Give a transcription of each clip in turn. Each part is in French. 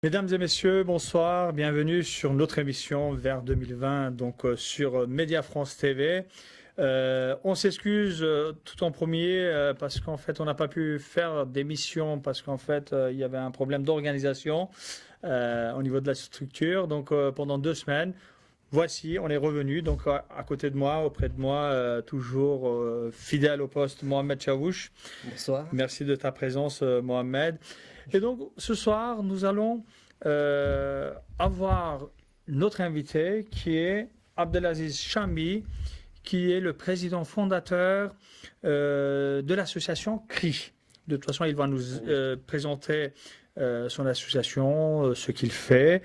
Mesdames et messieurs, bonsoir, bienvenue sur notre émission vers 2020, donc sur Média France TV. On s'excuse tout en premier parce qu'en fait on n'a pas pu faire d'émission parce qu'en fait il y avait un problème d'organisation au niveau de la structure. Donc pendant 2 semaines, voici, on est revenu. Donc à côté de moi, auprès de moi, toujours fidèle au poste, Mohamed Chaouch. Bonsoir. Merci de ta présence, Mohamed. Et donc, ce soir, nous allons avoir notre invité qui est Abdelaziz Chambi, qui est le président fondateur de l'association CRI. De toute façon, il va nous présenter son association, ce qu'il fait.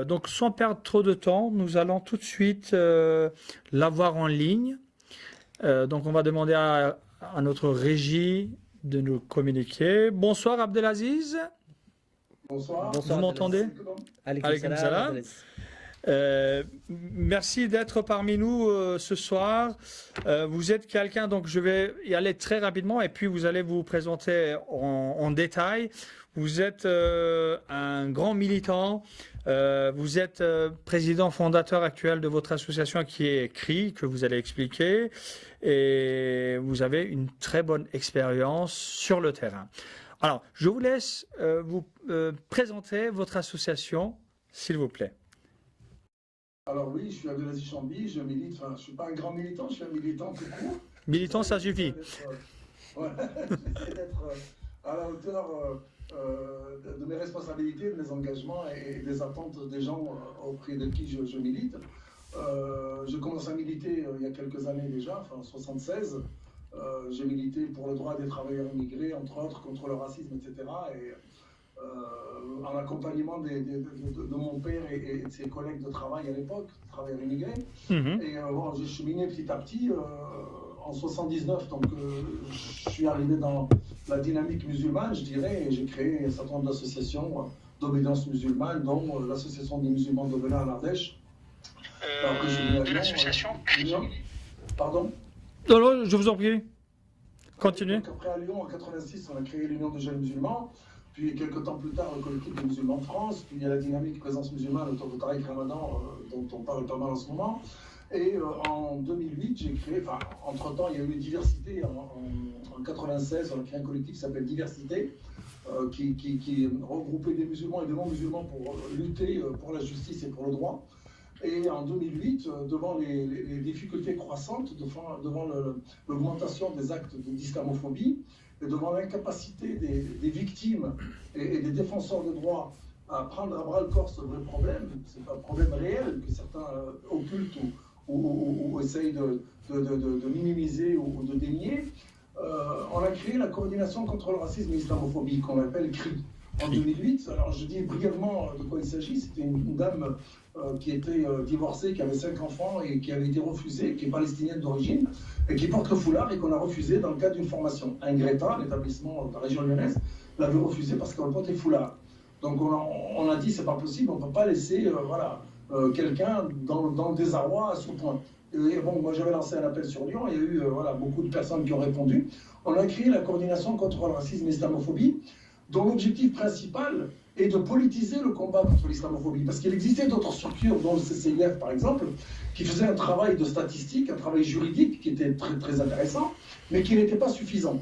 Donc, sans perdre trop de temps, nous allons tout de suite l'avoir en ligne. Donc, on va demander à notre régie de nous communiquer. Bonsoir Abdelaziz. Bonsoir. Vous m'entendez? Alaykoum salam. Merci d'être parmi nous ce soir. Vous êtes quelqu'un, donc je vais y aller très rapidement et puis vous allez vous présenter en détail. Vous êtes un grand militant. Vous êtes président fondateur actuel de votre association qui est CRI, que vous allez expliquer. Et vous avez une très bonne expérience sur le terrain. Alors, je vous laisse vous présenter votre association, s'il vous plaît. Alors oui, je suis Abdelaziz Chambi, je milite, enfin je ne suis pas un grand militant, je suis un militant tout court. Militant, ça suffit. J'essaie d'être à la hauteur de mes responsabilités, de mes engagements et des attentes des gens auprès de qui je milite. J'ai commencé à militer il y a quelques années déjà, enfin en 1976. J'ai milité pour le droit des travailleurs immigrés, entre autres, contre le racisme, etc. Et en accompagnement de mon père et de ses collègues de travail à l'époque, travailleurs immigrés. Et bon, j'ai cheminé petit à petit. En 1979, donc je suis arrivé dans la dynamique musulmane, je dirais, et j'ai créé un certain nombre d'associations d'obédience musulmane, dont l'association des musulmans de Benin en Ardèche. De l'association CRI. Pardon? Non, je vous en prie. Continuez. Donc après à Lyon, en 86, on a créé l'Union des jeunes musulmans. Puis quelques temps plus tard, le collectif des musulmans de France. Puis il y a la dynamique présence musulmane autour de Tariq Ramadan, dont on parle pas mal en ce moment. Et en 2008, j'ai créé, enfin, entre-temps, il y a eu Diversité. En 96, on a créé un collectif qui s'appelle Diversité, qui regroupait des musulmans et des non-musulmans pour lutter pour la justice et pour le droit. Et en 2008, devant les difficultés croissantes, devant l'augmentation des actes d'islamophobie, et devant l'incapacité des victimes et des défenseurs de droits à prendre à bras le corps ce vrai problème, c'est pas un problème réel que certains occultent ou essayent de minimiser ou de dénier, on a créé la coordination contre le racisme et l'islamophobie, qu'on appelle CRI. En 2008, alors je dis brièvement de quoi il s'agit, c'était une dame qui était divorcée, qui avait 5 enfants et qui avait été refusée, qui est palestinienne d'origine, et qui porte le foulard et qu'on a refusé dans le cadre d'une formation. Ingreta, l'établissement de la région lyonnaise, l'avait refusé parce qu'elle portait le foulard. Donc on a dit c'est pas possible, on ne peut pas laisser quelqu'un dans le désarroi à ce point. Et bon, moi j'avais lancé un appel sur Lyon, il y a eu beaucoup de personnes qui ont répondu. On a créé la coordination contre le racisme et l'islamophobie, dont l'objectif principal est de politiser le combat contre l'islamophobie. Parce qu'il existait d'autres structures, dont le CCIF par exemple, qui faisaient un travail de statistique, un travail juridique qui était très, très intéressant, mais qui n'était pas suffisant.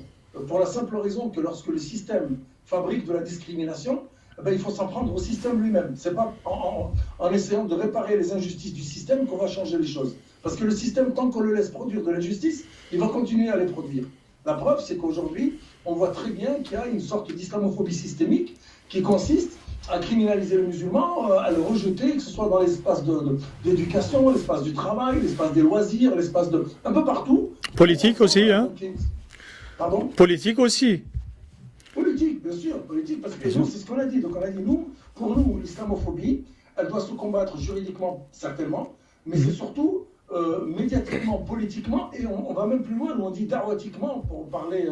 Pour la simple raison que lorsque le système fabrique de la discrimination, il faut s'en prendre au système lui-même. Ce n'est pas en essayant de réparer les injustices du système qu'on va changer les choses. Parce que le système, tant qu'on le laisse produire de l'injustice, il va continuer à les produire. La preuve, c'est qu'aujourd'hui, on voit très bien qu'il y a une sorte d'islamophobie systémique qui consiste à criminaliser le musulman, à le rejeter, que ce soit dans l'espace d'éducation, l'espace du travail, l'espace des loisirs, l'espace de... un peu partout. Politique aussi, hein? Pardon? Politique aussi. Politique, bien sûr, politique, parce que c'est ce qu'on a dit. Donc on a dit, pour nous, l'islamophobie, elle doit se combattre juridiquement, certainement, mais c'est surtout médiatiquement, politiquement, et on va même plus loin, nous on dit da'watiquement, pour parler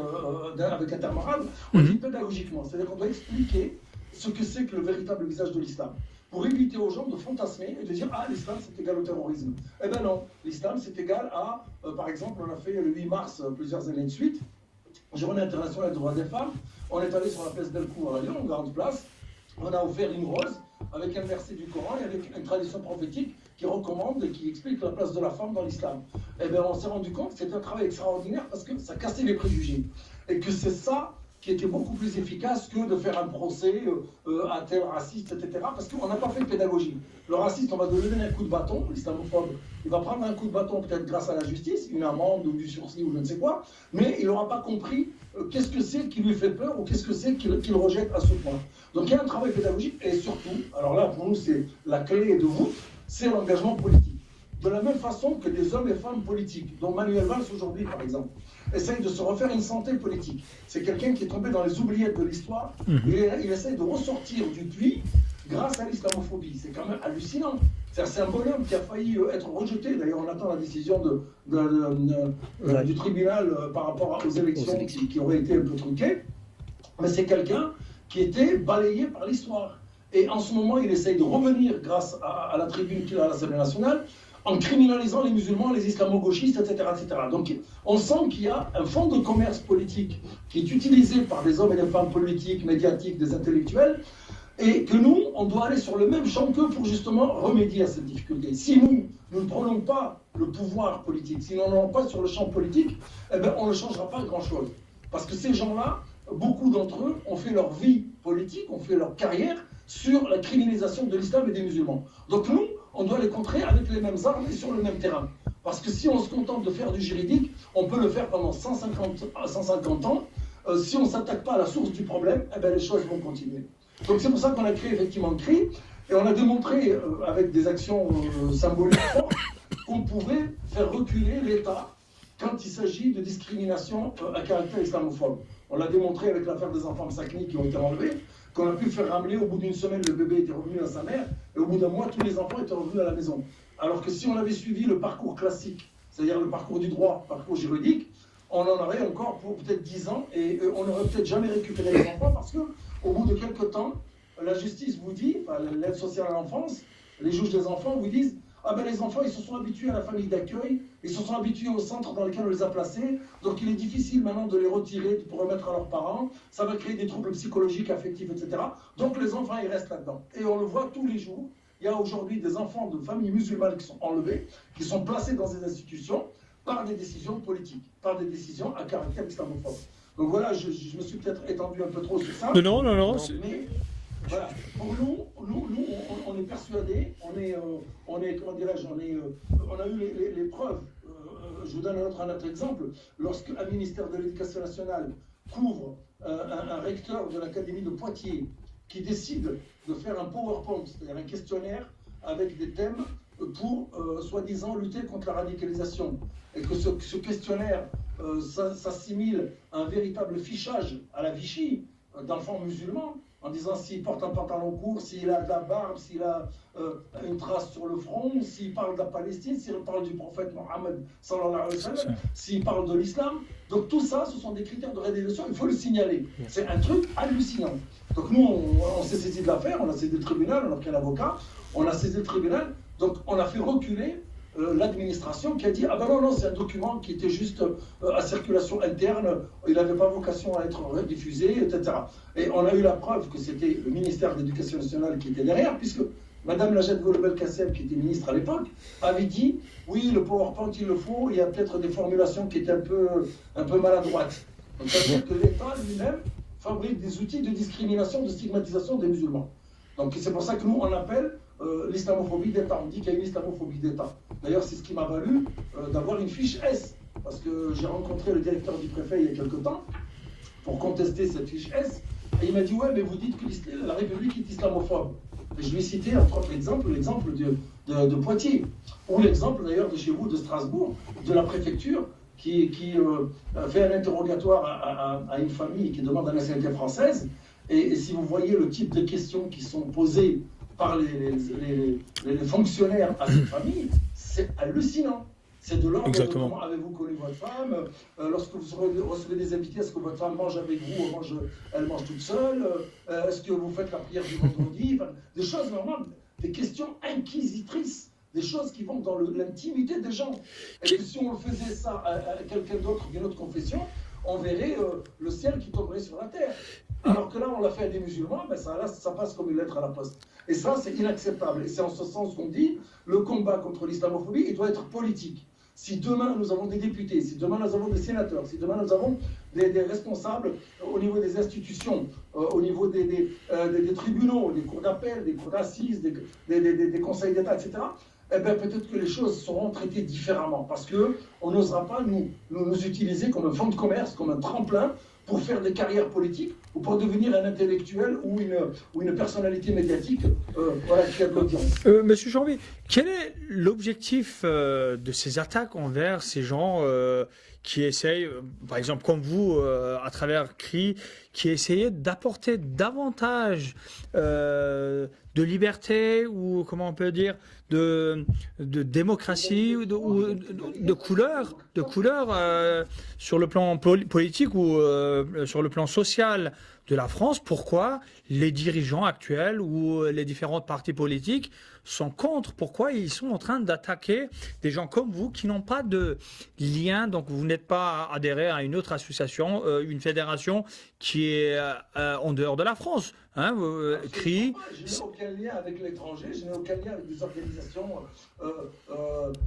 avec un terme arabe, on dit pédagogiquement, c'est-à-dire qu'on doit expliquer ce que c'est que le véritable visage de l'islam, pour éviter aux gens de fantasmer et de dire « Ah, l'islam c'est égal au terrorisme ». Eh bien non, l'islam c'est égal à, par exemple, on a fait le 8 mars, plusieurs années de suite, Journée internationale des droits des femmes, on est allé sur la place Bellecour à Lyon, grande place, on a offert une rose avec un verset du Coran et avec une tradition prophétique qui recommande et qui explique la place de la femme dans l'islam. Et bien on s'est rendu compte que c'était un travail extraordinaire parce que ça cassait les préjugés. Et que c'est ça qui était beaucoup plus efficace que de faire un procès à tel raciste, etc. Parce qu'on n'a pas fait de pédagogie. Le raciste, on va lui donner un coup de bâton, l'islamophobe, il va prendre un coup de bâton peut-être grâce à la justice, une amende ou du sursis ou je ne sais quoi, mais il n'aura pas compris qu'est-ce que c'est qui lui fait peur ou qu'est-ce que c'est qu'il rejette à ce point. Donc il y a un travail pédagogique et surtout, alors là pour nous c'est la clé de voûte, c'est l'engagement politique. De la même façon que des hommes et femmes politiques, dont Manuel Valls aujourd'hui par exemple, essaye de se refaire une santé politique. C'est quelqu'un qui est tombé dans les oubliettes de l'histoire. Il essaye de ressortir du puits grâce à l'islamophobie. C'est quand même hallucinant. C'est un bonhomme qui a failli être rejeté. D'ailleurs, on attend la décision du tribunal par rapport aux élections qui auraient été un peu truquées. Mais c'est quelqu'un qui était balayé par l'histoire. Et en ce moment, il essaye de revenir grâce à la tribune qu'il a à l'Assemblée nationale, en criminalisant les musulmans, les islamo-gauchistes, etc., etc. Donc on sent qu'il y a un fonds de commerce politique qui est utilisé par des hommes et des femmes politiques, médiatiques, des intellectuels, et que nous, on doit aller sur le même champ qu'eux pour justement remédier à cette difficulté. Si nous ne prenons pas le pouvoir politique, si nous n'en pas sur le champ politique, eh bien, on ne changera pas grand-chose. Parce que ces gens-là, beaucoup d'entre eux ont fait leur vie politique, ont fait leur carrière sur la criminalisation de l'islam et des musulmans. Donc nous, on doit les contrer avec les mêmes armes et sur le même terrain. Parce que si on se contente de faire du juridique, on peut le faire pendant 150 ans. Si on ne s'attaque pas à la source du problème, eh bien les choses vont continuer. Donc c'est pour ça qu'on a créé effectivement CRI, et on a démontré avec des actions symboliques fortes qu'on pouvait faire reculer l'État quand il s'agit de discrimination à caractère islamophobe. On l'a démontré avec l'affaire des enfants Msakni qui ont été enlevés, qu'on a pu faire ramener, au bout d'une semaine, le bébé était revenu à sa mère, et au bout d'un mois, tous les enfants étaient revenus à la maison. Alors que si on avait suivi le parcours classique, c'est-à-dire le parcours du droit, le parcours juridique, on en aurait encore pour peut-être 10 ans, et on n'aurait peut-être jamais récupéré les enfants, parce qu'au bout de quelques temps, la justice vous dit, enfin, l'aide sociale à l'enfance, les juges des enfants vous disent, ah ben les enfants, ils se sont habitués à la famille d'accueil, ils se sont habitués au centre dans lequel on les a placés, donc il est difficile maintenant de les retirer pour remettre à leurs parents, ça va créer des troubles psychologiques, affectifs, etc. Donc les enfants, ils restent là-dedans. Et on le voit tous les jours, il y a aujourd'hui des enfants de familles musulmanes qui sont enlevés, qui sont placés dans des institutions par des décisions politiques, par des décisions à caractère islamophobe. Donc voilà, je me suis peut-être étendu un peu trop sur ça. Non. Mais voilà, pour nous, on est persuadés, on a eu les preuves. Je vous donne un autre exemple. Lorsqu'un ministère de l'Éducation nationale couvre un recteur de l'Académie de Poitiers qui décide de faire un PowerPoint, c'est-à-dire un questionnaire avec des thèmes pour, soi-disant, lutter contre la radicalisation, et que ce questionnaire s'assimile à un véritable fichage à la Vichy d'enfants musulmans, en disant s'il porte un pantalon court, s'il a de la barbe, s'il a une trace sur le front, s'il parle de la Palestine, s'il parle du prophète Mohammed sallallahu alayhi wa sallam, s'il parle de l'islam. Donc tout ça, ce sont des critères de radicalisation, il faut le signaler. C'est un truc hallucinant. Donc nous, on s'est saisi de l'affaire, on a saisi le tribunal, on a pris un avocat, on a saisi le tribunal, donc on a fait reculer l'administration qui a dit « Ah ben non, c'est un document qui était juste à circulation interne, il n'avait pas vocation à être diffusé, etc. » Et on a eu la preuve que c'était le ministère de l'Éducation nationale qui était derrière, puisque Madame Najat Vallaud-Belkacem, qui était ministre à l'époque, avait dit « Oui, le PowerPoint, il le faut, il y a peut-être des formulations qui étaient un peu maladroites. » Donc ça veut dire que l'État lui-même fabrique des outils de discrimination, de stigmatisation des musulmans. Donc c'est pour ça que nous, on appelle l'islamophobie d'État. On dit qu'il y a une islamophobie d'État. D'ailleurs, c'est ce qui m'a valu d'avoir une fiche S. Parce que j'ai rencontré le directeur du préfet il y a quelque temps pour contester cette fiche S. Et il m'a dit « Ouais, mais vous dites que la République est islamophobe. » Et je lui ai cité, entre autres l'exemple de Poitiers. Ou l'exemple d'ailleurs de chez vous, de Strasbourg, de la préfecture qui fait un interrogatoire à une famille qui demande la nationalité française. Et si vous voyez le type de questions qui sont posées par les fonctionnaires à cette famille, c'est hallucinant. C'est de l'ordre de comment avez-vous connu votre femme, lorsque vous recevez des invités, est-ce que votre femme mange avec vous ou elle mange toute seule, est-ce que vous faites la prière du vendredi, enfin, des choses normales, des questions inquisitrices, des choses qui vont dans l'intimité des gens. Et que si on faisait ça à quelqu'un d'autre d'une autre confession, on verrait le ciel qui tomberait sur la terre. Alors que là, on l'a fait à des musulmans, ben ça passe comme une lettre à la poste. Et ça, c'est inacceptable. Et c'est en ce sens qu'on dit, le combat contre l'islamophobie, il doit être politique. Si demain nous avons des députés, si demain nous avons des sénateurs, si demain nous avons des responsables au niveau des institutions, au niveau des tribunaux, des cours d'appel, des cours d'assises, des conseils d'État, etc., eh bien, peut-être que les choses seront traitées différemment. Parce qu'on n'osera pas nous utiliser comme un fonds de commerce, comme un tremplin pour faire des carrières politiques ou pour devenir un intellectuel ou une personnalité médiatique qui a de l'audience. Monsieur Janvier, quel est l'objectif de ces attaques envers ces gens qui essayent, par exemple comme vous, à travers CRI, qui essayez d'apporter davantage de liberté ou, comment on peut dire, de démocratie ou de couleur sur le plan politique ou sur le plan social de la France? Pourquoi les dirigeants actuels ou les différents partis politiques sont contre? Pourquoi ils sont en train d'attaquer des gens comme vous qui n'ont pas de lien, donc vous n'êtes pas adhéré à une autre association, une fédération qui est en dehors de la France, hein, CRI. Je n'ai aucun lien avec l'étranger, je n'ai aucun lien avec des organisations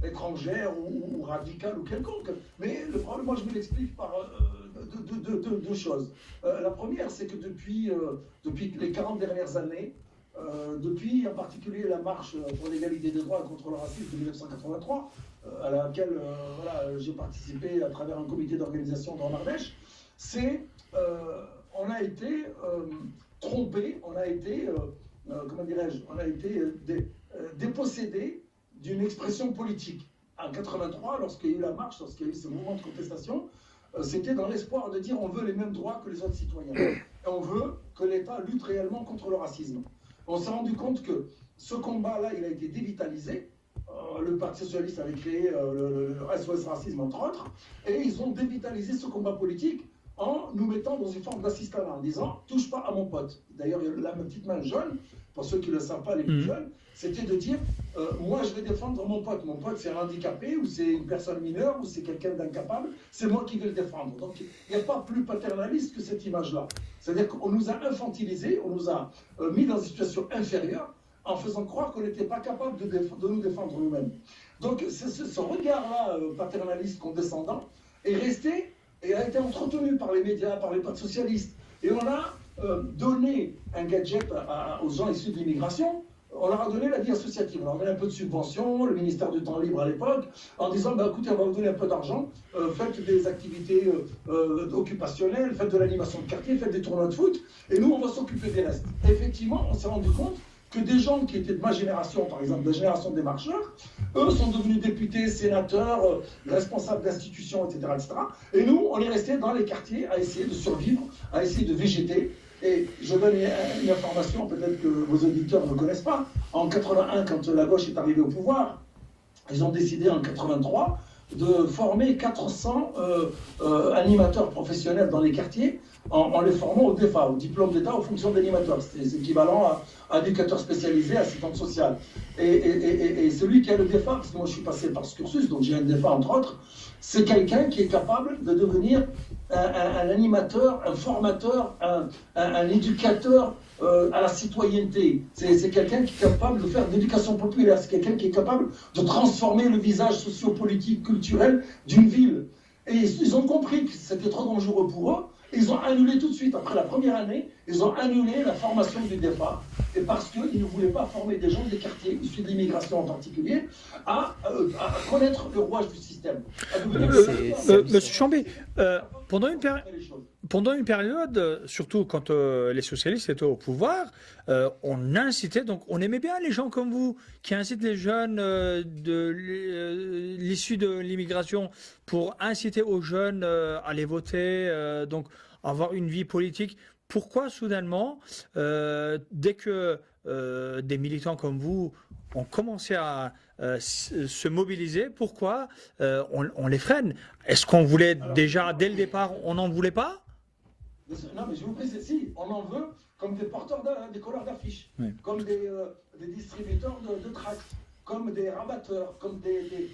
étrangères ou radicales ou quelconques. Mais le problème, moi je me l'explique par deux choses. La première, c'est que depuis les 40 dernières années, depuis en particulier la marche pour l'égalité des droits contre le racisme de 1983, à laquelle j'ai participé à travers un comité d'organisation dans l'Ardèche, on a été trompé, on a été, dépossédé d'une expression politique. En 83, lorsqu'il y a eu la marche, lorsqu'il y a eu ce mouvement de contestation, c'était dans l'espoir de dire on veut les mêmes droits que les autres citoyens. Et on veut que l'État lutte réellement contre le racisme. On s'est rendu compte que ce combat-là, il a été dévitalisé. Le Parti socialiste avait créé le SOS Racisme, entre autres, et ils ont dévitalisé ce combat politique en nous mettant dans une forme d'assistanat, en disant « touche pas à mon pote ». D'ailleurs, la petite main jaune, pour ceux qui ne le savent pas, les plus jeunes, c'était de dire moi je vais défendre mon pote. Mon pote c'est un handicapé, ou c'est une personne mineure, ou c'est quelqu'un d'incapable, c'est moi qui vais le défendre. Donc il n'y a pas plus paternaliste que cette image-là. C'est-à-dire qu'on nous a infantilisés, on nous a mis dans une situation inférieure, en faisant croire qu'on n'était pas capable de nous défendre nous-mêmes. Donc ce regard-là paternaliste condescendant est resté et a été entretenu par les médias, par les partis socialistes. Et on a donné un gadget aux gens issus de l'immigration. On leur a donné la vie associative. On leur a donné un peu de subventions, le ministère du Temps Libre à l'époque, en disant écoutez, on va vous donner un peu d'argent, faites des activités occupationnelles, faites de l'animation de quartier, faites des tournois de foot, et nous, on va s'occuper des restes. Effectivement, on s'est rendu compte que des gens qui étaient de ma génération, par exemple de la génération des marcheurs, eux sont devenus députés, sénateurs, responsables d'institutions, etc., etc. Et nous, on est restés dans les quartiers à essayer de survivre, à essayer de végéter. Et je donne une information, peut-être que vos auditeurs ne connaissent pas. En 81, quand la gauche est arrivée au pouvoir, ils ont décidé en 83 de former 400 animateurs professionnels dans les quartiers en les formant au DEFA, au diplôme d'État aux fonctions d'animateur. C'est équivalent à éducateur spécialisé, assistante sociale. Et celui qui a le DEFA, parce que moi je suis passé par ce cursus, donc j'ai un DEFA entre autres, c'est quelqu'un qui est capable de devenir un animateur, un formateur, un éducateur à la citoyenneté. C'est quelqu'un qui est capable de faire de l'éducation populaire, c'est quelqu'un qui est capable de transformer le visage sociopolitique, culturel d'une ville. Et ils ont compris que c'était trop dangereux pour eux, et ils ont annulé tout de suite, après la première année, ils ont annulé la formation du DEFA, et parce qu'ils ne voulaient pas former des gens des quartiers, issus de l'immigration en particulier, à connaître le rouage du système. Monsieur Chambé, pendant une période, surtout quand les socialistes étaient au pouvoir, on incitait, donc on aimait bien les gens comme vous, qui incitent les jeunes de l'issue de l'immigration pour inciter aux jeunes à aller voter, donc avoir une vie politique. Pourquoi soudainement, dès que des militants comme vous ont commencé à se mobiliser, pourquoi on les freine? Est-ce qu'on voulait déjà, dès le départ, on n'en voulait pas? Non, mais je vous précise, si, on en veut comme des porteurs des colleurs d'affiches, oui, comme des distributeurs de tracts, comme des rabatteurs, comme des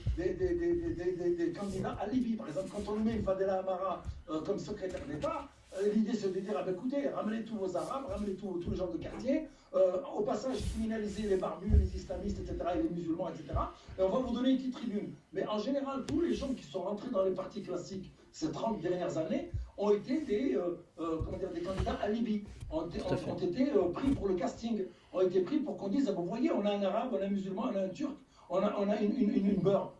candidats à Libye. Par exemple, quand on met Fadela Amara comme secrétaire d'État, L'idée, c'est de dire, ah ben, écoutez, ramenez tous vos Arabes, ramenez tous les gens de quartier, au passage, criminalisez les barbus, les islamistes, etc., et les musulmans, etc., et on va vous donner une petite tribune. Mais en général, tous les gens qui sont rentrés dans les partis classiques ces 30 dernières années ont été des candidats alibis, ont été pris pour le casting, ont été pris pour qu'on dise, ah, vous voyez, on a un Arabe, on a un musulman, on a un Turc, on a une beurre.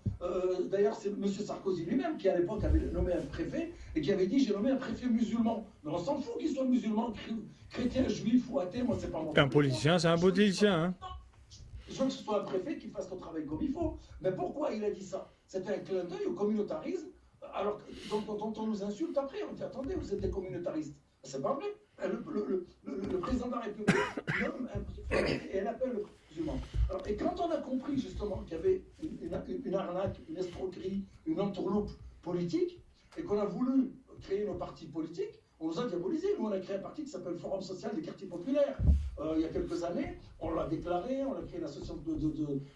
D'ailleurs, c'est M. Sarkozy lui-même qui, à l'époque, avait nommé un préfet et qui avait dit, j'ai nommé un préfet musulman. Mais on s'en fout qu'il soit musulman, chrétien, juif ou athée, moi, c'est pas mon Un politicien, c'est un politicien. Hein. Je veux que ce soit un préfet qui fasse le travail comme il faut. Mais pourquoi il a dit ça? C'était un clin d'œil au communautarisme, alors dont on nous insulte après. On dit, attendez, vous êtes des communautaristes. C'est pas vrai. Le président de la République nomme un préfet et elle appelle le musulman. Alors, et quand on a compris justement qu'il y avait une arnaque, une escroquerie, une entourloupe politique, et qu'on a voulu créer nos partis politiques, on nous a diabolisés. Nous, on a créé un parti qui s'appelle Forum social des quartiers populaires. Il y a quelques années, on l'a déclaré, on a créé une association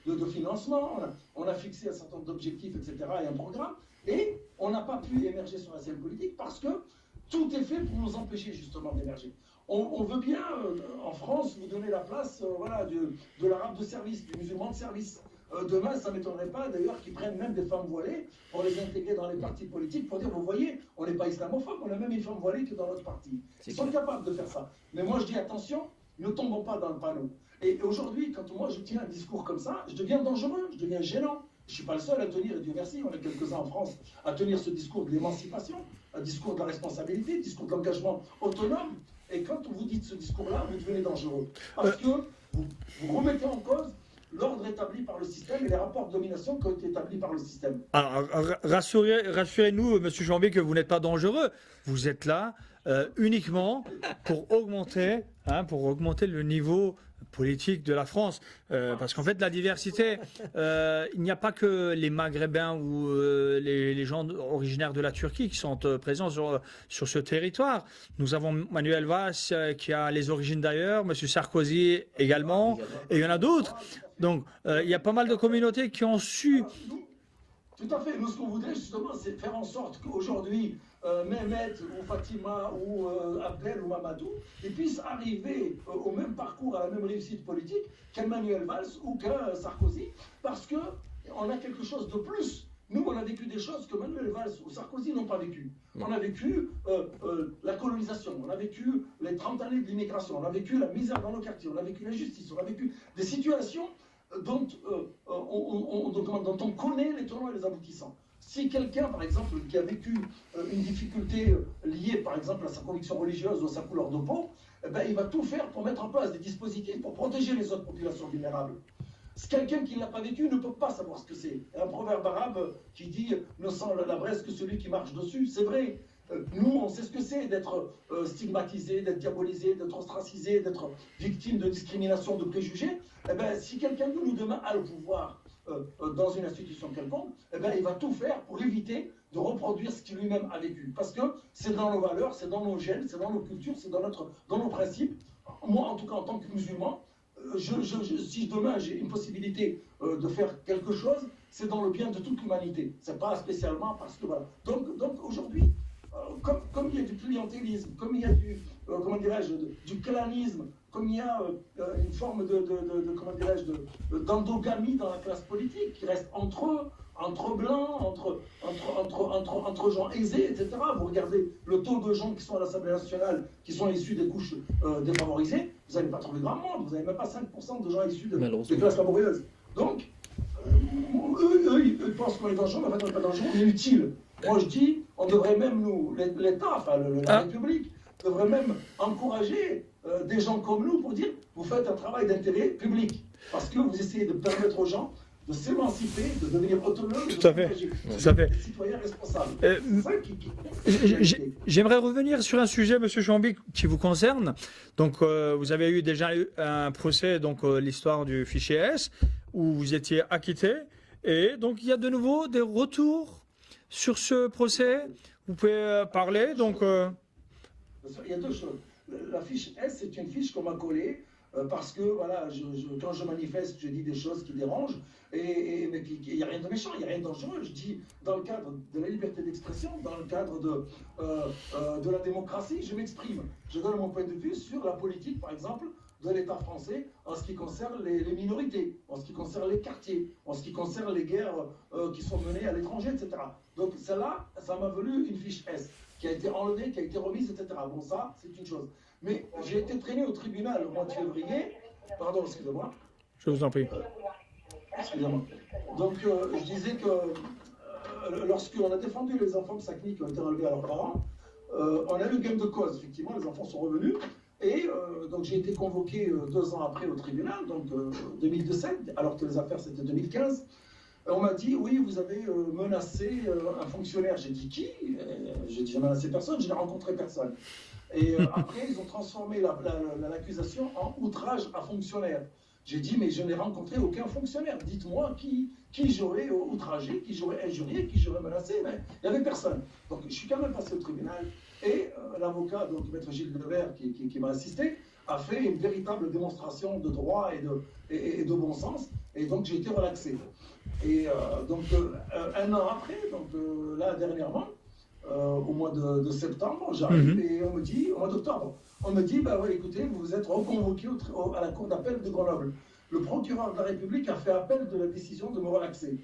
de financement, on a fixé un certain nombre d'objectifs, etc., et un programme, et on n'a pas pu émerger sur la scène politique parce que tout est fait pour nous empêcher justement d'émerger. On veut bien, en France, vous donner la place de l'arabe de service, du musulman de service. Demain, ça ne m'étonnerait pas d'ailleurs qu'ils prennent même des femmes voilées pour les intégrer dans les partis politiques, pour dire, vous voyez, on n'est pas islamophobe, on a même une femme voilée que dans notre parti. Ils sont capables de faire ça. Mais moi, je dis, attention, ne tombons pas dans le panneau. Et aujourd'hui, quand moi je tiens un discours comme ça, je deviens dangereux, je deviens gênant. Je ne suis pas le seul à tenir, et Dieu merci, on est quelques-uns en France, à tenir ce discours de l'émancipation, un discours de la responsabilité, un discours de l'engagement autonome. Et quand vous dites ce discours-là, vous devenez dangereux. Parce que vous remettez en cause l'ordre établi par le système et les rapports de domination qui ont été établis par le système. Alors, rassurez-nous, Monsieur Jambier, que vous n'êtes pas dangereux. Vous êtes là uniquement pour augmenter le niveau politique de la France. Parce qu'en fait, la diversité, il n'y a pas que les Maghrébins ou les gens originaires de la Turquie qui sont présents sur ce territoire. Nous avons Manuel Valls qui a les origines d'ailleurs, M. Sarkozy également, et il y en a d'autres. Donc, il y a pas mal de communautés qui ont su... Tout à fait. Nous, ce qu'on voudrait justement, c'est faire en sorte qu'aujourd'hui, Mehmet ou Fatima ou Abdel ou Mamadou, ils puissent arriver au même parcours, à la même réussite politique qu'Emmanuel Valls ou qu'un Sarkozy, parce qu'on a quelque chose de plus. Nous, on a vécu des choses que Manuel Valls ou Sarkozy n'ont pas vécues. On a vécu la colonisation, on a vécu les 30 années de l'immigration, on a vécu la misère dans nos quartiers, on a vécu l'injustice, on a vécu des situations dont on connaît les tenants et les aboutissants. Si quelqu'un, par exemple, qui a vécu une difficulté liée, par exemple, à sa conviction religieuse ou à sa couleur de peau, eh ben, il va tout faire pour mettre en place des dispositifs pour protéger les autres populations vulnérables. Quelqu'un qui ne l'a pas vécu ne peut pas savoir ce que c'est. Il y a un proverbe arabe qui dit « ne sent la braise que celui qui marche dessus ». C'est vrai. Nous, on sait ce que c'est d'être stigmatisé, d'être diabolisé, d'être ostracisé, d'être victime de discrimination, de préjugés. Eh ben, si quelqu'un de nous demain a le pouvoir dans une institution quelconque, eh ben, il va tout faire pour éviter de reproduire ce qu'il lui-même a vécu. Parce que c'est dans nos valeurs, c'est dans nos gènes, c'est dans nos cultures, c'est dans nos principes. Moi, en tout cas, en tant que musulman, si demain j'ai une possibilité de faire quelque chose, c'est dans le bien de toute l'humanité. C'est pas spécialement parce que voilà. Donc aujourd'hui, comme il y a du clientélisme, comme il y a du clanisme, comme il y a une forme d'endogamie dans la classe politique qui reste entre eux, entre blancs, entre gens aisés, etc. Vous regardez le taux de gens qui sont à l'Assemblée nationale, qui sont issus des couches défavorisées, vous n'allez pas trouver grand monde, vous n'avez même pas 5% de gens issus des classes laborieuses. Donc, eux, ils pensent qu'on est dangereux, mais en fait, on n'est pas dangereux, on est utile. Moi, je dis, on devrait même, l'État, enfin la République, devrait même encourager des gens comme nous pour dire, vous faites un travail d'intérêt public. Parce que vous essayez de permettre aux gens de s'émanciper, de devenir autonomes, de s'engager. Des citoyens responsables. J'aimerais revenir sur un sujet, M. Jambier, qui vous concerne. Donc, vous avez eu déjà eu un procès, donc l'histoire du fichier S, où vous étiez acquitté. Et donc, il y a de nouveau des retours sur ce procès. Vous pouvez parler. Donc, il y a deux choses. La fiche S, c'est une fiche qu'on m'a collée parce que voilà, quand je manifeste, je dis des choses qui dérangent, mais il n'y a rien de méchant, il n'y a rien de dangereux. Je dis dans le cadre de la liberté d'expression, dans le cadre de la démocratie, je m'exprime. Je donne mon point de vue sur la politique, par exemple, de l'État français en ce qui concerne les minorités, en ce qui concerne les quartiers, en ce qui concerne les guerres qui sont menées à l'étranger, etc. Donc celle-là, ça m'a valu une fiche S qui a été enlevée, qui a été remise, etc. Bon, ça, c'est une chose. Mais j'ai été traîné au tribunal au mois de février. Pardon, excusez-moi. Je vous en prie. Excusez-moi. Donc, je disais que lorsqu'on a défendu les enfants de Sakni qui ont été enlevés à leurs parents, on a eu gain de cause. Effectivement, les enfants sont revenus. Et donc, j'ai été convoqué 2 ans après au tribunal, donc 2017, alors que les affaires c'était 2015. On m'a dit, oui, vous avez menacé un fonctionnaire. J'ai dit, qui? J'ai dit, j'ai menacé personne, je n'ai rencontré personne. Et après, ils ont transformé l'accusation en outrage à fonctionnaire. J'ai dit, mais je n'ai rencontré aucun fonctionnaire. Dites-moi qui j'aurais outragé, qui j'aurais injurié, qui j'aurais menacé. Mais il n'y avait personne. Donc, je suis quand même passé au tribunal. Et l'avocat, donc Maître Gilles Devers, qui m'a assisté, a fait une véritable démonstration de droit et de bon sens. Et donc, j'ai été relaxé. Et donc, 1 an après, donc là, dernièrement, au mois de septembre, j'arrive et on me dit, au mois d'octobre, on me dit, bah ouais, écoutez, vous êtes reconvoqué à la cour d'appel de Grenoble. Le procureur de la République a fait appel de la décision de me relaxer.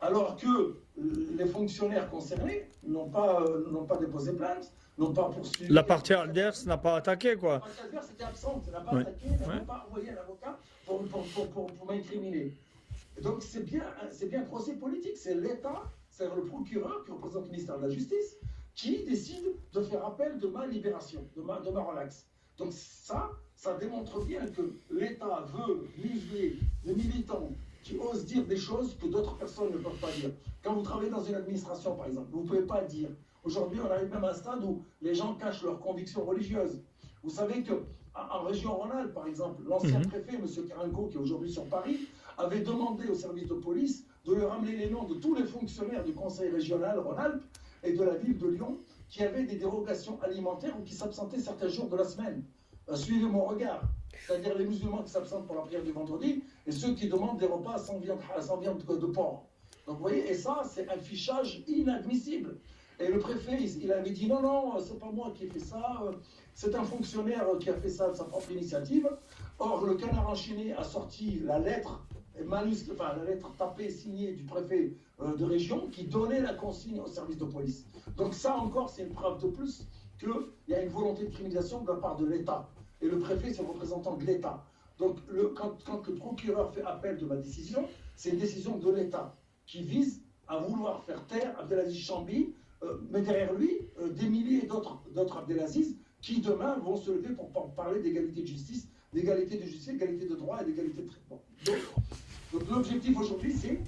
Alors que les fonctionnaires concernés n'ont pas déposé plainte, n'ont pas poursuivi. La partie adverse n'a pas attaqué, quoi. La partie adverse était absente, elle n'a pas attaqué, elle n'a pas envoyé un avocat pour m'incriminer. Donc c'est bien un procès politique, c'est l'État, c'est le procureur qui représente le ministère de la Justice, qui décide de faire appel de ma libération, de ma relaxe. Donc ça démontre bien que l'État veut museler des militants qui osent dire des choses que d'autres personnes ne peuvent pas dire. Quand vous travaillez dans une administration, par exemple, vous ne pouvez pas dire. Aujourd'hui, on arrive même à un stade où les gens cachent leurs convictions religieuses. Vous savez qu'en région Rhône-Alpes, par exemple, l'ancien préfet, M. Carinco, qui est aujourd'hui sur Paris, avait demandé au service de police de lui ramener les noms de tous les fonctionnaires du conseil régional Rhône-Alpes et de la ville de Lyon qui avaient des dérogations alimentaires ou qui s'absentaient certains jours de la semaine. Suivez mon regard. C'est-à-dire les musulmans qui s'absentent pour la prière du vendredi et ceux qui demandent des repas sans viande de porc. Donc vous voyez, et ça, c'est un fichage inadmissible. Et le préfet, il avait dit non, c'est pas moi qui ai fait ça, c'est un fonctionnaire qui a fait ça de sa propre initiative. Or, le Canard enchaîné a sorti la lettre, la lettre tapée, signée du préfet de région qui donnait la consigne au service de police. Donc ça encore, c'est une preuve de plus qu'il y a une volonté de criminalisation de la part de l'État. Et le préfet, c'est le représentant de l'État. Donc quand le procureur fait appel de ma décision, c'est une décision de l'État qui vise à vouloir faire taire Abdelaziz Chambi, mais derrière lui, des milliers d'autres Abdelaziz qui demain vont se lever pour parler d'égalité de justice, d'égalité de droit et d'égalité de traitement. Donc l'objectif aujourd'hui, c'est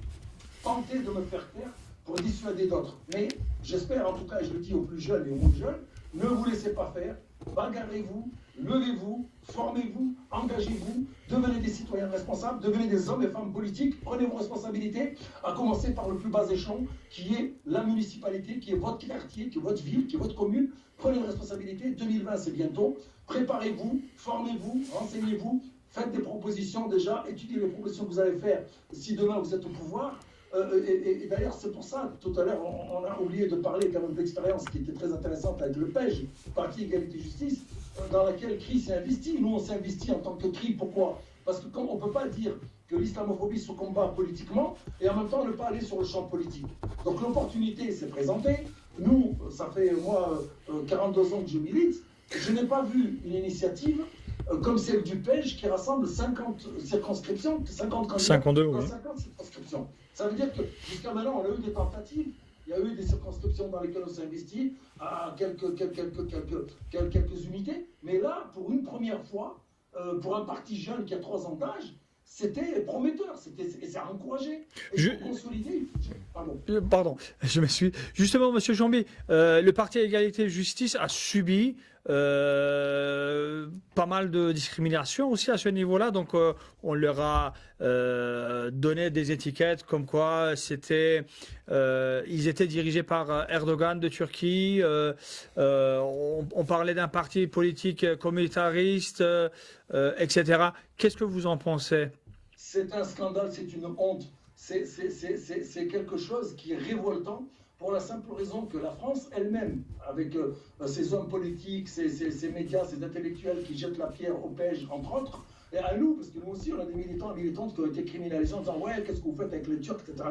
tenter de me faire taire pour dissuader d'autres. Mais j'espère, en tout cas, et je le dis aux plus jeunes et aux moins jeunes, ne vous laissez pas faire, bagarrez-vous, levez-vous, formez-vous, engagez-vous, devenez des citoyens responsables, devenez des hommes et femmes politiques, prenez vos responsabilités, à commencer par le plus bas échelon, qui est la municipalité, qui est votre quartier, qui est votre ville, qui est votre commune. Prenez vos responsabilités, 2020 c'est bientôt, préparez-vous, formez-vous, renseignez-vous, faites des propositions déjà, étudiez les propositions que vous allez faire si demain vous êtes au pouvoir. Et d'ailleurs, c'est pour ça, tout à l'heure, on a oublié de parler quand même de l'expérience qui était très intéressante avec le PEJ, Parti Égalité Justice, dans laquelle CRI s'est investi. Nous, on s'est investi en tant que CRI. Pourquoi? Parce qu'on ne peut pas dire que l'islamophobie se combat politiquement et en même temps ne pas aller sur le champ politique. Donc l'opportunité s'est présentée. Nous, ça fait moi 42 ans que je milite. Je n'ai pas vu une initiative comme celle du PEJ qui rassemble 50 circonscriptions, 50 candidats 52, dans oui. 50 circonscriptions. Ça veut dire que jusqu'à maintenant, on a eu des tentatives. Il y a eu des circonscriptions dans lesquelles on s'est investi à quelques unités. Mais là, pour une première fois, pour un parti jeune qui a 3 ans d'âge, c'était prometteur, c'est à encourager. Et pour consolider. Pardon, je me suis. Justement, M. Chambi, le Parti Égalité et Justice a subi pas mal de discrimination aussi à ce niveau-là. Donc, on leur a donné des étiquettes comme quoi ils étaient dirigés par Erdogan de Turquie. On parlait d'un parti politique communautariste, etc. Qu'est-ce que vous en pensez? C'est un scandale, c'est une honte. C'est quelque chose qui est révoltant pour la simple raison que la France elle-même, avec ses hommes politiques, ses médias, ses intellectuels qui jettent la pierre au PEJ, entre autres, et à nous, parce que nous aussi, on a des militants et militantes qui ont été criminalisés en disant « Ouais, qu'est-ce que vous faites avec les Turcs, etc. »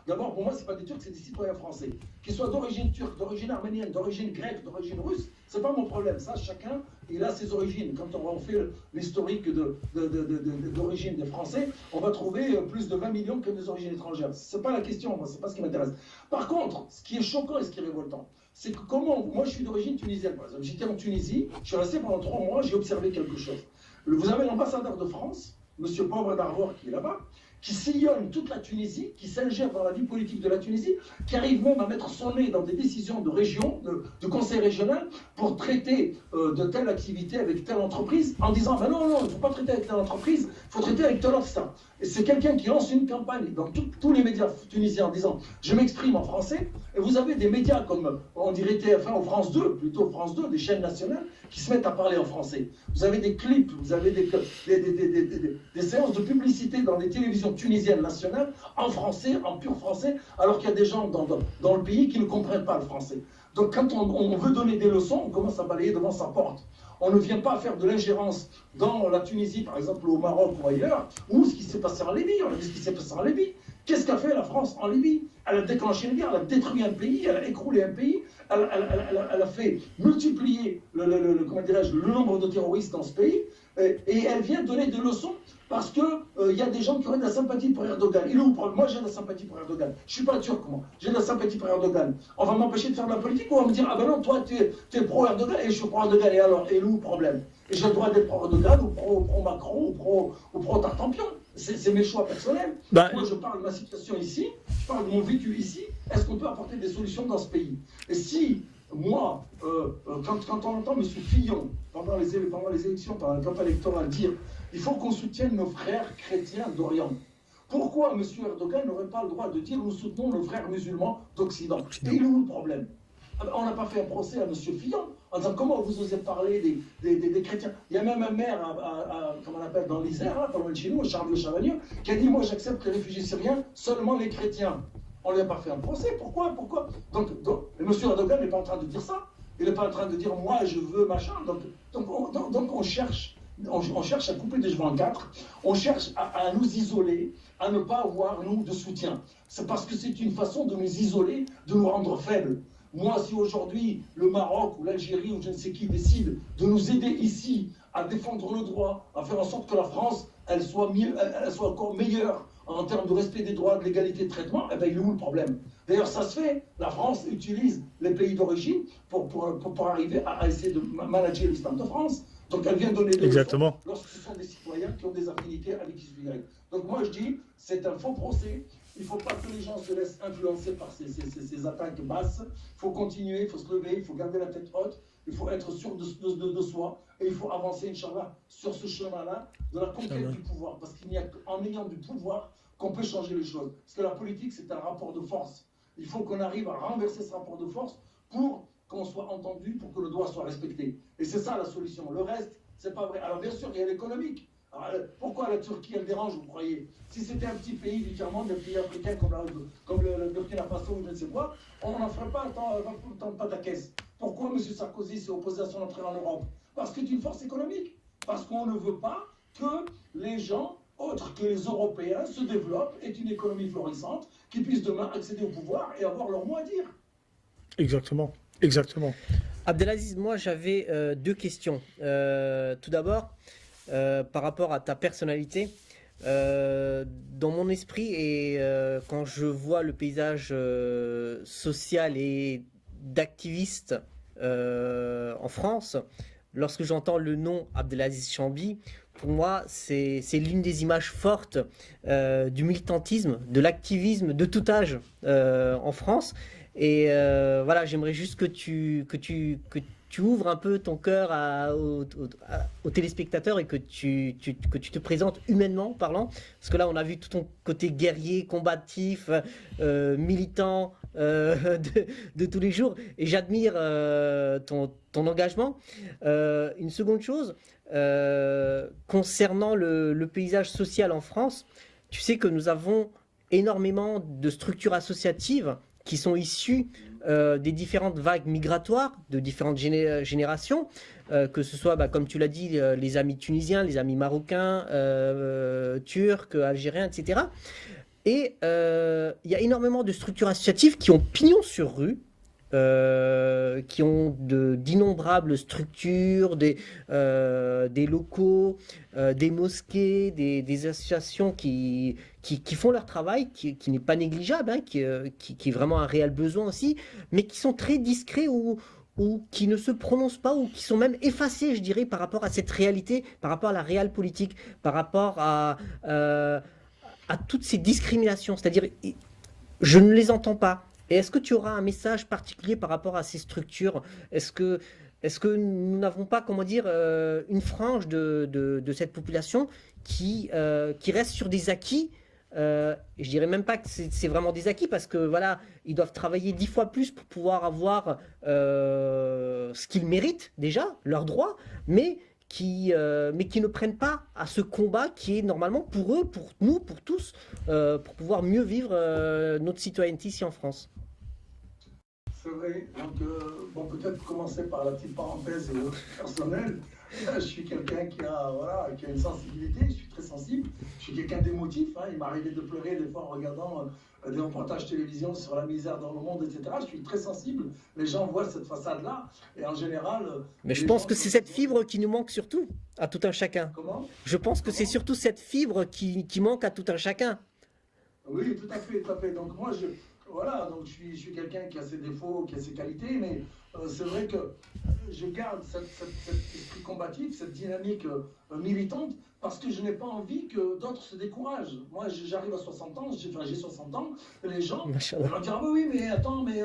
D'abord, pour moi, ce n'est pas des Turcs, c'est des citoyens français. Qu'ils soient d'origine turque, d'origine arménienne, d'origine grecque, d'origine russe, ce n'est pas mon problème. Ça, chacun, il a ses origines. Quand on fait l'historique d'origine des Français, on va trouver plus de 20 millions que des origines étrangères. Ce n'est pas la question, moi, ce n'est pas ce qui m'intéresse. Par contre, ce qui est choquant et ce qui est révoltant, c'est que moi, je suis d'origine tunisienne, par exemple. J'étais en Tunisie, je suis resté pendant 3 mois, j'ai observé quelque chose. Vous avez l'ambassadeur de France, M. Pauvre d'Arvor, qui est là-bas, qui sillonne toute la Tunisie, qui s'ingère dans la vie politique de la Tunisie, qui arrive même à mettre son nez dans des décisions de région, de conseil régional, pour traiter de telle activité avec telle entreprise, en disant ben non, il ne faut pas traiter avec telle entreprise, il faut traiter avec telle autre. Et c'est quelqu'un qui lance une campagne dans tous les médias tunisiens en disant je m'exprime en français, et vous avez des médias comme, on dirait TF1 ou France 2, plutôt France 2, des chaînes nationales, qui se mettent à parler en français. Vous avez des clips, vous avez des séances de publicité dans les télévisions tunisiennes nationales, en français, en pur français, alors qu'il y a des gens dans le pays qui ne comprennent pas le français. Donc quand on veut donner des leçons, on commence à balayer devant sa porte. On ne vient pas faire de l'ingérence dans la Tunisie, par exemple, ou au Maroc ou ailleurs, ou ce qui s'est passé en Libye. On a vu ce qui s'est passé en Libye. Qu'est-ce qu'a fait la France en Libye? Elle a déclenché une guerre, elle a détruit un pays, elle a écroulé un pays, elle a fait multiplier le nombre de terroristes dans ce pays, et elle vient donner des leçons parce qu'il y a des gens qui ont de la sympathie pour Erdogan. Moi, j'ai de la sympathie pour Erdogan. Je ne suis pas turc, moi. J'ai de la sympathie pour Erdogan. On va m'empêcher de faire de la politique ou on va me dire, ah ben non, toi, tu es pro-Erdogan et je suis pro-Erdogan. Et alors, et où le problème? Et j'ai le droit d'être pro-Erdogan ou pro-Macron ou pro-Tartampion. C'est mes choix personnels. Moi, je parle de ma situation ici, je parle de mon vécu ici. Est-ce qu'on peut apporter des solutions dans ce pays? Et si, moi, quand on entend M. Fillon, pendant les élections, pendant la campagne électorale, dire il faut qu'on soutienne nos frères chrétiens d'Orient. Pourquoi M. Erdogan n'aurait pas le droit de dire nous soutenons nos frères musulmans d'Occident? Et il est où le problème? On n'a pas fait un procès à M. Fillon en disant comment vous osez parler des chrétiens. Il y a même un maire, comment on appelle, dans l'Isère, pas loin de chez nous, Charles-le-Chevalier, qui a dit moi j'accepte les réfugiés syriens, seulement les chrétiens. On ne lui a pas fait un procès, pourquoi? Donc M. Erdogan n'est pas en train de dire ça. Il n'est pas en train de dire moi je veux machin. Donc on cherche à couper des cheveux en quatre, on cherche à nous isoler, à ne pas avoir, nous, de soutien. C'est parce que c'est une façon de nous isoler, de nous rendre faibles. Moi, si aujourd'hui le Maroc ou l'Algérie ou je ne sais qui décide de nous aider ici à défendre le droit, à faire en sorte que la France, elle soit encore meilleure en termes de respect des droits, de l'égalité de traitement, eh bien, il est où le problème? D'ailleurs, ça se fait. La France utilise les pays d'origine pour arriver à essayer de manager l'islam de France. Donc elle vient donner des leçons lorsque ce sont des citoyens qui ont des affinités avec X, Donc moi je dis, c'est un faux procès. Il ne faut pas que les gens se laissent influencer par ces attaques basses. Il faut continuer, il faut se lever, il faut garder la tête haute, il faut être sûr de soi et il faut avancer, Inch'Allah, sur ce chemin-là de la conquête du pouvoir. Parce qu'il n'y a qu'en ayant du pouvoir qu'on peut changer les choses. Parce que la politique, c'est un rapport de force. Il faut qu'on arrive à renverser ce rapport de force pour qu'on soit entendu, pour que le droit soit respecté. Et c'est ça la solution. Le reste, c'est pas vrai. Alors bien sûr, il y a l'économique. Pourquoi la Turquie, elle dérange, vous croyez? Si c'était un petit pays du tiers-monde, un pays africain comme le Burkina Faso ou je ne sais quoi, on n'en ferait pas tant de pataquès. Pourquoi M. Sarkozy s'est opposé à son entrée en Europe? Parce que c'est une force économique. Parce qu'on ne veut pas que les gens, autres que les Européens, se développent, aient une économie florissante, qui puissent demain accéder au pouvoir et avoir leur mot à dire. Exactement. Abdelaziz, moi j'avais 2 questions. Tout d'abord, par rapport à ta personnalité, dans mon esprit et quand je vois le paysage social et d'activiste en France, lorsque j'entends le nom Abdelaziz Chambi, pour moi c'est l'une des images fortes du militantisme, de l'activisme de tout âge en France. Et voilà, j'aimerais juste que tu tu ouvres un peu ton cœur aux téléspectateurs et que tu te présentes humainement parlant. Parce que là, on a vu tout ton côté guerrier, combatif, militant de tous les jours. Et j'admire ton engagement. Une seconde chose, concernant le paysage social en France, tu sais que nous avons énormément de structures associatives qui sont issues des différentes vagues migratoires de différentes générations, que ce soit, comme tu l'as dit, les amis tunisiens, les amis marocains, turcs, algériens, etc. Et il y a énormément de structures associatives qui ont pignon sur rue, qui ont d'innombrables structures, des locaux, des mosquées, des associations qui font leur travail, qui n'est pas négligeable, hein, qui est vraiment un réel besoin aussi, mais qui sont très discrets ou qui ne se prononcent pas, ou qui sont même effacés, je dirais, par rapport à cette réalité, par rapport à la réelle politique, par rapport à toutes ces discriminations. C'est-à-dire, je ne les entends pas. Et est-ce que tu auras un message particulier par rapport à ces structures? Est-ce que nous n'avons pas, comment dire, une frange de cette population qui reste sur des acquis? Je dirais même pas que c'est vraiment des acquis, parce que voilà, ils doivent travailler 10 fois plus pour pouvoir avoir ce qu'ils méritent déjà, leurs droits, mais qui ne prennent pas à ce combat qui est normalement pour eux, pour nous, pour tous, pour pouvoir mieux vivre notre citoyenneté ici en France. C'est vrai. Donc, peut-être commencer par la petite parenthèse personnelle. Je suis quelqu'un qui a une sensibilité, je suis très sensible. Je suis quelqu'un d'émotif. Hein. Il m'arrivait de pleurer des fois en regardant des reportages télévision sur la misère dans le monde, etc. Je suis très sensible. Les gens voient cette façade-là. Et en général... Mais je pense que c'est cette fibre qui nous manque surtout, à tout un chacun. Comment ? Je pense que c'est surtout cette fibre qui manque à tout un chacun. Oui, tout à fait, tout à fait. Donc moi, donc je suis quelqu'un qui a ses défauts, qui a ses qualités, mais c'est vrai que je garde cet esprit combatif, cette dynamique militante, parce que je n'ai pas envie que d'autres se découragent. Moi, j'arrive à 60 ans, j'ai 60 ans, et les gens vont dire, ah oui, mais attends, mais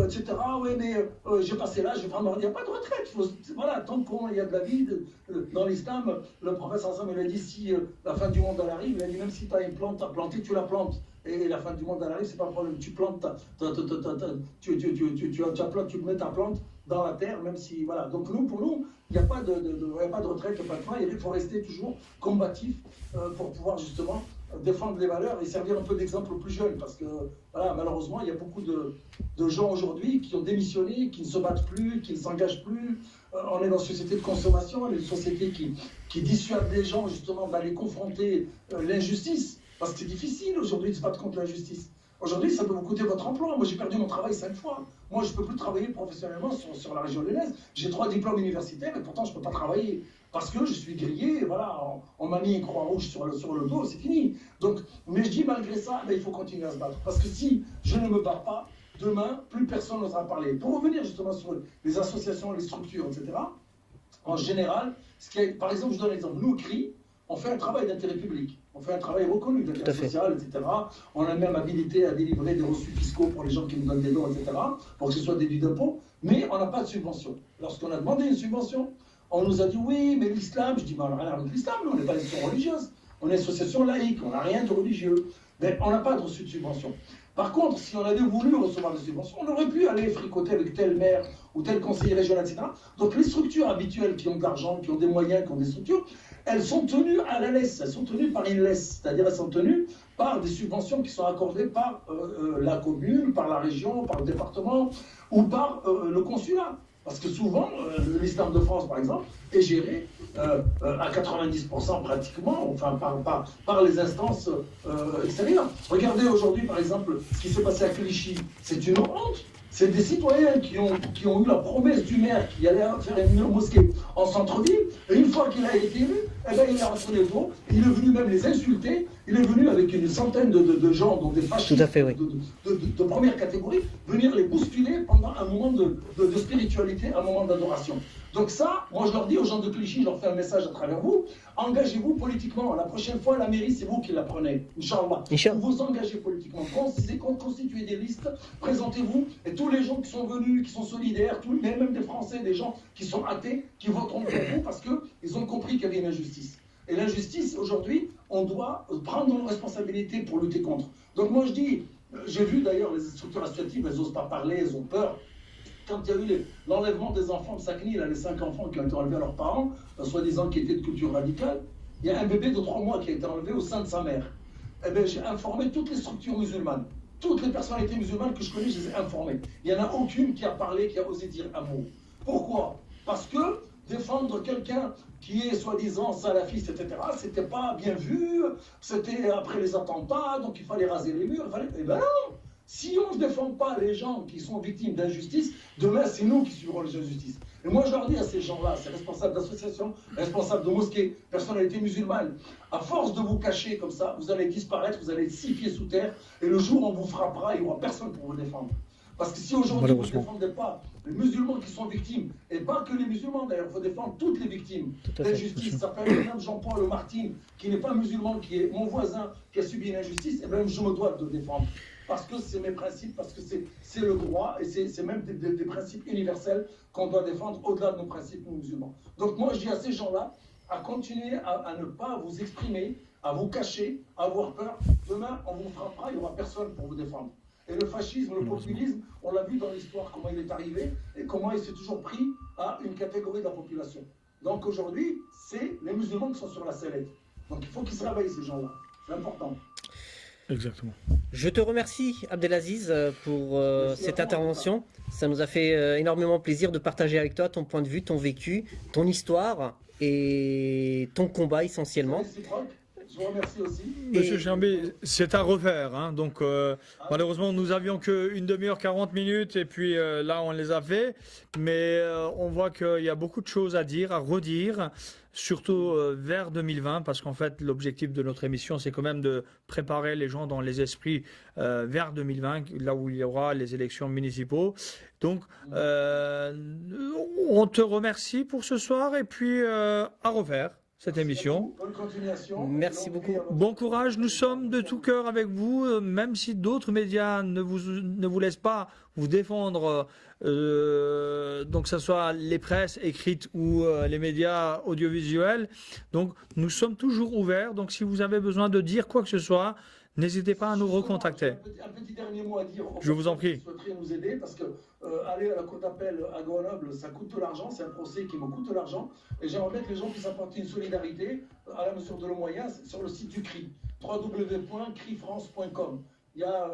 etc., oui, mais j'ai passé l'âge, il n'y a pas de retraite. Voilà, tant qu'il y a de la vie, dans l'islam, le prophète Sassam, il a dit, si la fin du monde arrive, il a dit, même si tu as une plante à planter, tu la plantes. Et la fin du monde arrive, c'est pas un problème. Tu plantes, tu mets ta plante dans la terre, même si, voilà. Donc pour nous, il n'y a pas de retraite, il n'y a pas de fin. Il faut rester toujours combatif pour pouvoir justement défendre les valeurs et servir un peu d'exemple aux plus jeunes. Parce que, voilà, malheureusement, il y a beaucoup de gens aujourd'hui qui ont démissionné, qui ne se battent plus, qui ne s'engagent plus. On est dans une société de consommation, on est une société qui dissuade les gens justement d'aller confronter l'injustice. Parce que c'est difficile aujourd'hui de se battre contre l'injustice. Aujourd'hui, ça peut vous coûter votre emploi. Moi, j'ai perdu mon travail 5 fois. Moi, je ne peux plus travailler professionnellement sur la région lyonnaise. J'ai 3 diplômes universitaires et pourtant, je ne peux pas travailler. Parce que je suis grillé, et voilà, on m'a mis une croix rouge sur le dos, c'est fini. Donc, mais je dis, malgré ça, il faut continuer à se battre. Parce que si je ne me bats pas, demain, plus personne n'osera parler. Pour revenir justement sur les associations, les structures, etc., en général, par exemple, je donne l'exemple, nous, CRI, on fait un travail d'intérêt public, on fait un travail reconnu d'intérêt social, etc. On a même habilité à délivrer des reçus fiscaux pour les gens qui nous donnent des dons, etc., pour que ce soit déduit d'impôts, mais on n'a pas de subvention. Lorsqu'on a demandé une subvention, on nous a dit oui, mais l'islam, je dis, on n'a rien avec l'islam, nous, on n'est pas une association religieuse, on est une association laïque, on n'a rien de religieux, mais on n'a pas de reçu de subvention. Par contre, si on avait voulu recevoir des subventions, on aurait pu aller fricoter avec tel maire ou tel conseiller régional, etc. Donc les structures habituelles qui ont de l'argent, qui ont des moyens, qui ont des structures, elles sont tenues à la laisse, elles sont tenues par une laisse, c'est-à-dire elles sont tenues par des subventions qui sont accordées par la commune, par la région, par le département ou par le consulat. Parce que souvent, l'islam de France, par exemple, est géré à 90% pratiquement, enfin par les instances extérieures. Regardez aujourd'hui, par exemple, ce qui s'est passé à Clichy. C'est une honte. C'est des citoyens qui ont eu la promesse du maire qui allait faire une mosquée en centre-ville. Et une fois qu'il a été élu, il est rentré les dos. Il est venu même les insulter. Il est venu avec une centaine de gens, dont des fascistes de première catégorie, venir les bousculer pendant un moment de spiritualité, un moment d'adoration. Donc ça, moi je leur dis aux gens de Clichy, je leur fais un message à travers vous, engagez-vous politiquement. La prochaine fois, la mairie, c'est vous qui la prenez. Inch'Allah. Vous vous engagez politiquement. Constituez des listes, présentez-vous, et tous les gens qui sont venus, qui sont solidaires, même des Français, des gens qui sont athées, qui voteront pour vous parce qu'ils ont compris qu'il y avait une injustice. Et l'injustice, aujourd'hui, on doit prendre nos responsabilités pour lutter contre. Donc moi je dis, j'ai vu d'ailleurs les structures associatives, elles n'osent pas parler, elles ont peur. Quand il y a eu l'enlèvement des enfants de Sakni, là, les 5 enfants qui ont été enlevés à leurs parents, soi-disant qui étaient de culture radicale, il y a un bébé de 3 mois qui a été enlevé au sein de sa mère. Eh bien, j'ai informé toutes les structures musulmanes, toutes les personnalités musulmanes que je connais, je les ai informées. Il n'y en a aucune qui a parlé, qui a osé dire un mot. Pourquoi? Parce que défendre quelqu'un qui est soi-disant salafiste, etc., c'était pas bien vu, c'était après les attentats, donc il fallait raser les murs, Eh bien non! Si on ne défend pas les gens qui sont victimes d'injustice, demain c'est nous qui subirons les injustices. Et moi je leur dis à ces gens-là, ces responsables d'associations, responsables de mosquées, personnalités musulmanes, à force de vous cacher comme ça, vous allez disparaître, vous allez être 6 pieds sous terre, et le jour où on vous frappera, il n'y aura personne pour vous défendre. Parce que si aujourd'hui vous ne défendez pas les musulmans qui sont victimes, et pas que les musulmans d'ailleurs, il faut défendre toutes les victimes d'injustice. Ça fait même Jean-Paul Martin, qui n'est pas musulman, qui est mon voisin, qui a subi une injustice, et même je me dois de le défendre. Parce que c'est mes principes, parce que c'est le droit, et c'est même des principes universels qu'on doit défendre au-delà de nos principes musulmans. Donc moi je dis à ces gens-là, à continuer à ne pas vous exprimer, à vous cacher, à avoir peur. Demain, on vous frappera, il n'y aura personne pour vous défendre. Et le fascisme, le populisme, on l'a vu dans l'histoire, comment il est arrivé, et comment il s'est toujours pris à une catégorie de la population. Donc aujourd'hui, c'est les musulmans qui sont sur la sellette. Donc il faut qu'ils se réveillent, ces gens-là. C'est important. Exactement. Je te remercie Abdelaziz pour cette intervention. Ça nous a fait énormément plaisir de partager avec toi ton point de vue, ton vécu, ton histoire et ton combat essentiellement. Je vous remercie aussi. Monsieur Chambi, c'est à refaire. Hein. Donc, malheureusement, nous avions qu'une demi-heure, 40 minutes, et puis là, on les a fait. Mais on voit qu'il y a beaucoup de choses à dire, à redire, surtout vers 2020, parce qu'en fait, l'objectif de notre émission, c'est quand même de préparer les gens dans les esprits vers 2020, là où il y aura les élections municipaux. Donc, on te remercie pour ce soir, et puis à refaire cette émission. Bonne continuation. Merci beaucoup. Bon courage, nous sommes de tout cœur avec vous, même si d'autres médias ne vous laissent pas vous défendre, donc que ce soit les presses écrites ou les médias audiovisuels. Donc nous sommes toujours ouverts, donc si vous avez besoin de dire quoi que ce soit, n'hésitez pas à nous recontacter. Un petit dernier mot à dire. Je vous en prie. Je souhaiterais nous aider parce que aller à la cour d'appel à Grenoble, ça coûte de l'argent. C'est un procès qui me coûte de l'argent. Et j'aimerais bien que les gens puissent apporter une solidarité à la mesure de leurs moyens sur le site du CRI, www.crifrance.com. Il y a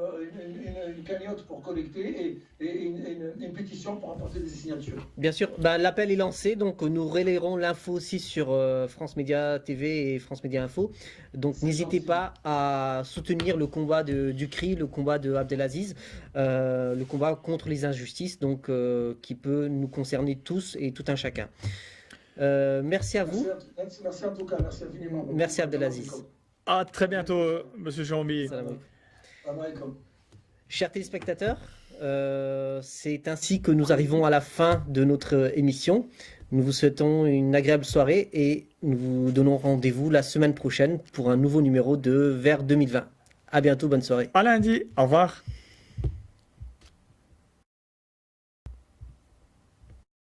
une cagnotte pour collecter et une pétition pour apporter des signatures. Bien sûr, l'appel est lancé, donc nous relayerons l'info aussi sur France Média TV et France Média Info. Donc n'hésitez pas à soutenir le combat du CRI, le combat de Abdelaziz, le combat contre les injustices, donc qui peut nous concerner tous et tout un chacun. Merci à vous. Merci en tout cas, merci infiniment. Merci Abdelaziz. À très bientôt, Monsieur Chambi. Chers téléspectateurs, c'est ainsi que nous arrivons à la fin de notre émission. Nous vous souhaitons une agréable soirée et nous vous donnons rendez-vous la semaine prochaine pour un nouveau numéro de Vers 2020. À bientôt, bonne soirée. À lundi, au revoir.